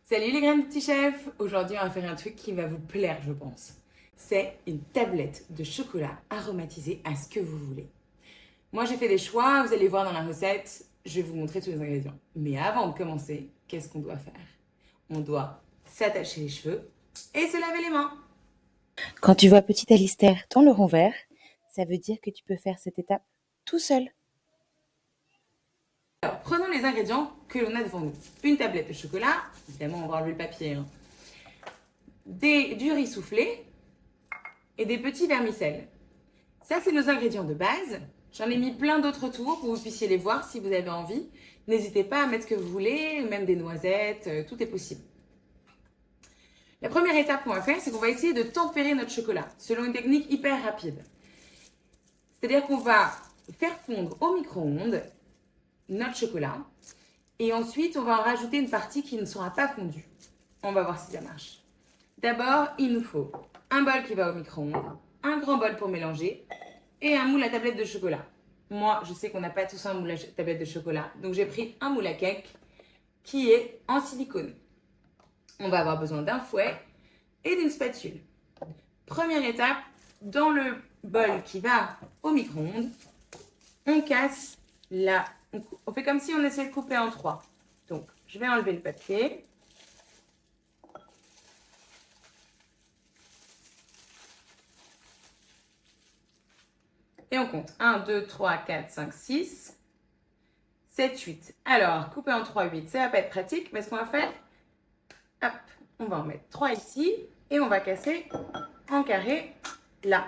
Salut les graines de petits chefs. Aujourd'hui, on va faire un truc qui va vous plaire, je pense. C'est une tablette de chocolat aromatisée à ce que vous voulez. Moi, j'ai fait des choix, vous allez voir dans la recette, je vais vous montrer tous les ingrédients. Mais avant de commencer, qu'est-ce qu'on doit faire? On doit s'attacher les cheveux et se laver les mains. Quand tu vois petit Alistair dans le rond vert, ça veut dire que tu peux faire cette étape tout seul. Alors, prenons les ingrédients que l'on a devant nous. Une tablette de chocolat, évidemment, on va enlever le papier, hein. Du riz soufflé et des petits vermicelles. Ça, c'est nos ingrédients de base. J'en ai mis plein d'autres autour pour que vous puissiez les voir si vous avez envie. N'hésitez pas à mettre ce que vous voulez, même des noisettes, tout est possible. La première étape qu'on va faire, c'est qu'on va essayer de tempérer notre chocolat selon une technique hyper rapide. C'est-à-dire qu'on va faire fondre au micro-ondes notre chocolat et ensuite on va en rajouter une partie qui ne sera pas fondue. On va voir si ça marche. D'abord, il nous faut un bol qui va au micro-ondes, un grand bol pour mélanger et un moule à tablette de chocolat. Moi, je sais qu'on n'a pas tous un moule à tablette de chocolat, donc j'ai pris un moule à cake qui est en silicone. On va avoir besoin d'un fouet et d'une spatule. Première étape, dans le bol qui va au micro-ondes, on casse là. On fait comme si on essayait de couper en trois. Donc, je vais enlever le papier. Et on compte 1, 2, 3, 4, 5, 6, 7, 8. Alors, couper en 3, 8, ça va pas être pratique, mais ce qu'on va faire, hop, on va en mettre 3 ici et on va casser en carré là.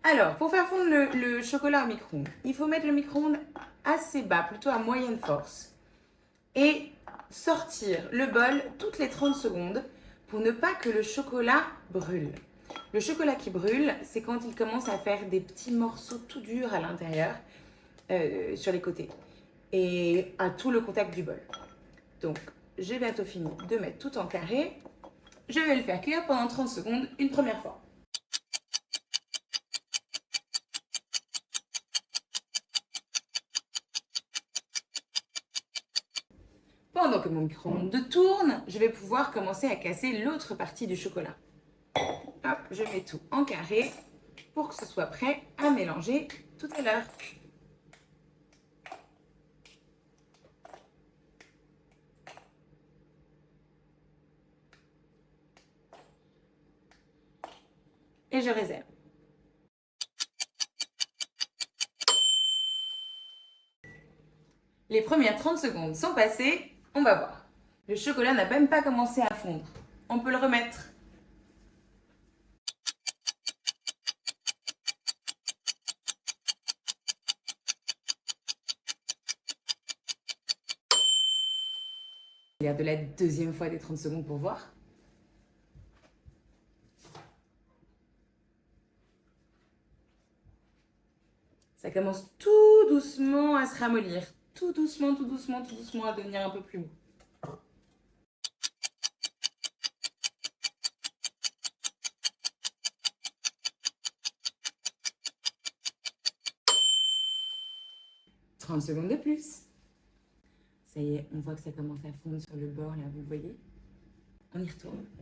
Alors, pour faire fondre le chocolat au micro-ondes, il faut mettre le micro-ondes assez bas, plutôt à moyenne force, et sortir le bol toutes les 30 secondes pour ne pas que le chocolat brûle. Le chocolat qui brûle, c'est quand il commence à faire des petits morceaux tout durs à l'intérieur, sur les côtés, et à tout le contact du bol. Donc, j'ai bientôt fini de mettre tout en carré. Je vais le faire cuire pendant 30 secondes une première fois. Pendant que mon micro-ondes tourne, je vais pouvoir commencer à casser l'autre partie du chocolat. Hop, je mets tout en carré pour que ce soit prêt à mélanger tout à l'heure. Et je réserve. Les premières 30 secondes sont passées, on va voir. Le chocolat n'a même pas commencé à fondre. On peut le remettre. Il y a de la deuxième fois des 30 secondes pour voir. Ça commence tout doucement à se ramollir. Tout doucement, tout doucement, tout doucement à devenir un peu plus mou. « 30 secondes de plus. Ça y est, on voit que ça commence à fondre sur le bord, là, vous le voyez. On y retourne. «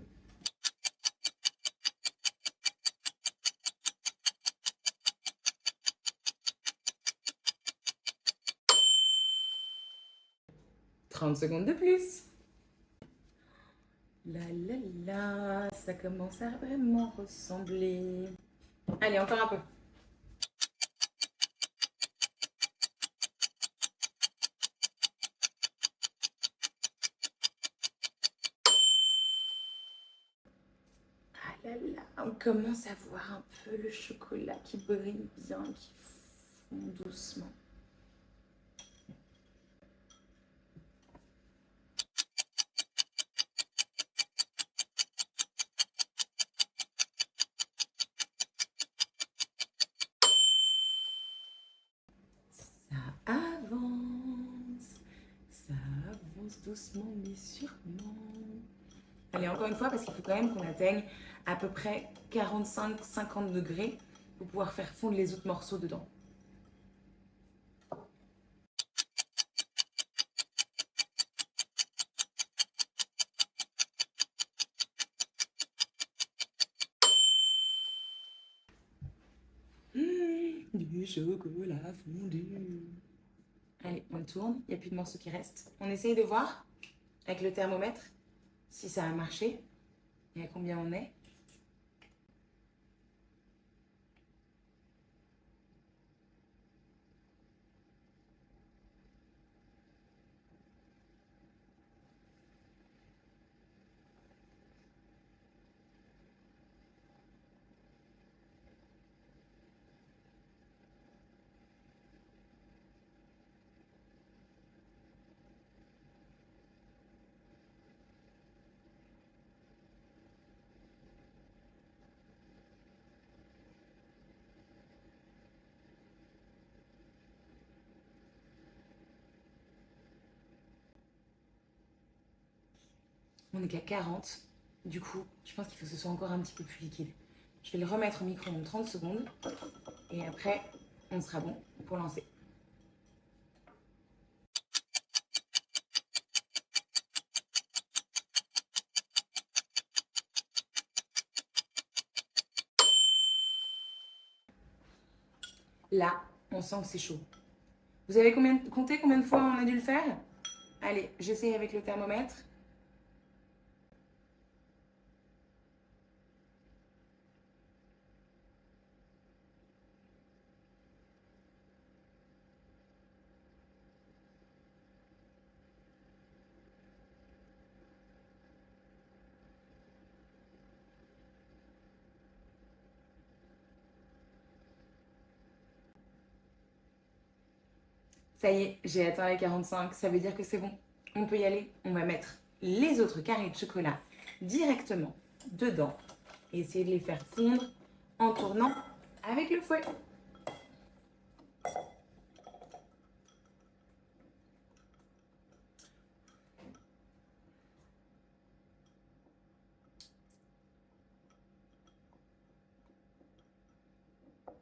30 secondes de plus. La la la, ça commence à vraiment ressembler. Allez, encore un peu. Ah là là, on commence à voir un peu le chocolat qui brille bien, qui fond doucement. Ça avance. Ça avance doucement mais sûrement. Allez, encore une fois, parce qu'il faut quand même qu'on atteigne à peu près 45-50 degrés pour pouvoir faire fondre les autres morceaux dedans. du chocolat fondu. Allez, on tourne, il n'y a plus de morceaux qui restent. On essaye de voir avec le thermomètre si ça a marché et à combien on est. On n'est qu'à 40. Du coup, je pense qu'il faut que ce soit encore un petit peu plus liquide. Je vais le remettre au micro-ondes 30 secondes. Et après, on sera bon pour lancer. Là, on sent que c'est chaud. Vous avez compté combien de fois on a dû le faire? Allez, j'essaye avec le thermomètre. Ça y est, j'ai atteint les 45, ça veut dire que c'est bon. On peut y aller. On va mettre les autres carrés de chocolat directement dedans et essayer de les faire fondre en tournant avec le fouet.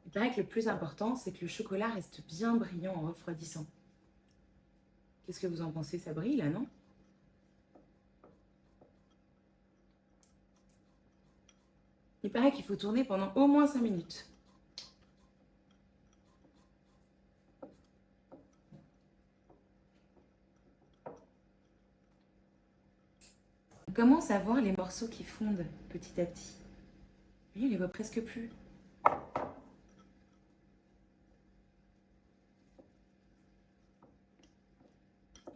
Il paraît que le plus important, c'est que le chocolat reste bien brillant en refroidissant. Qu'est-ce que vous en pensez? Ça brille là, non? Il paraît qu'il faut tourner pendant au moins 5 minutes. On commence à voir les morceaux qui fondent petit à petit. Oui, on les voit presque plus.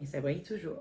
Et ça brille toujours.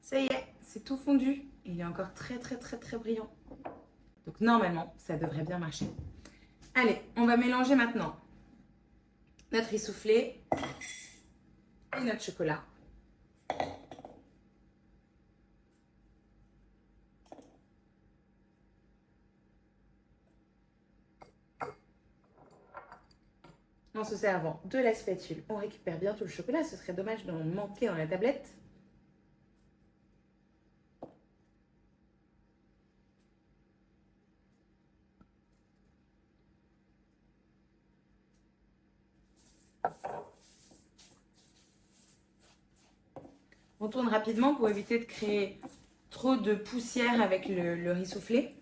Ça y est, c'est tout fondu. Il est encore très brillant. Donc normalement, ça devrait bien marcher. Allez, on va mélanger maintenant notre riz soufflé et notre chocolat. En se servant de la spatule, on récupère bien tout le chocolat. Ce serait dommage d'en manquer dans la tablette. On tourne rapidement pour éviter de créer trop de poussière avec le riz soufflé.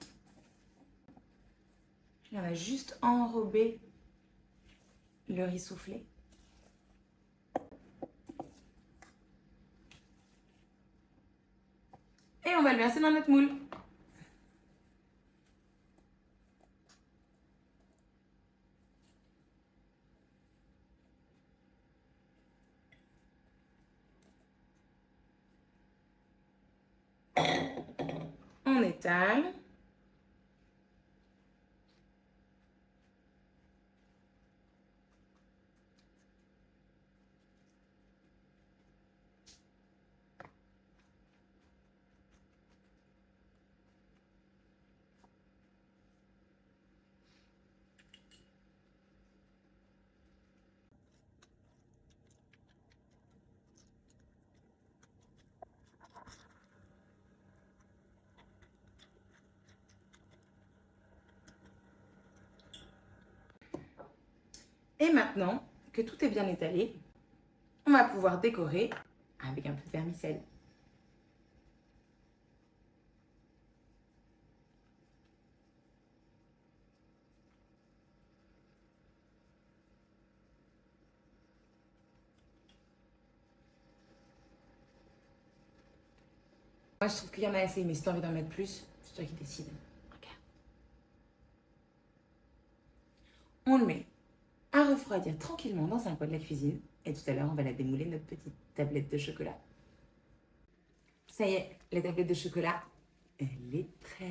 a juste enrobé le riz soufflé. Et on va le verser dans notre moule. On étale. Et maintenant que tout est bien étalé, on va pouvoir décorer avec un peu de vermicelle. Moi, je trouve qu'il y en a assez, mais si tu as envie d'en mettre plus, c'est toi qui décides. Regarde. On le met à refroidir tranquillement dans un coin de la cuisine. Et tout à l'heure, on va la démouler, notre petite tablette de chocolat. Ça y est, la tablette de chocolat, elle est prête.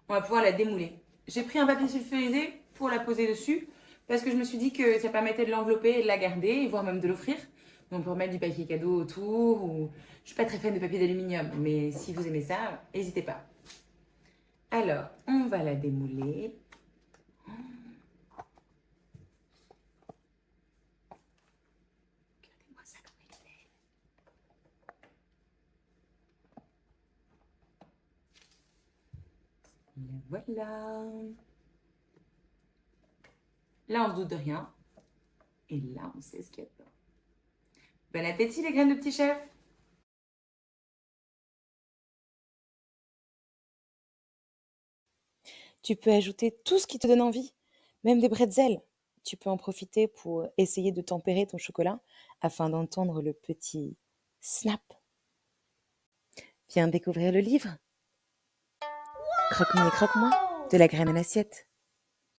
On va pouvoir la démouler. J'ai pris un papier sulfurisé pour la poser dessus parce que je me suis dit que ça permettait de l'envelopper et de la garder, voire même de l'offrir. Donc pour mettre du papier cadeau autour. Ou... Je suis pas très fan de papier d'aluminium, mais si vous aimez ça, n'hésitez pas. Alors, on va la démouler. Regardez-moi ça comme elle est belle. La voilà. Là, on se doute de rien. Et là, on sait ce qu'il y a dedans. Bon appétit, les graines de petit chef! Tu peux ajouter tout ce qui te donne envie, même des bretzels. Tu peux en profiter pour essayer de tempérer ton chocolat afin d'entendre le petit snap. Viens découvrir le livre. Croque-moi et croque-moi, de la graine à l'assiette.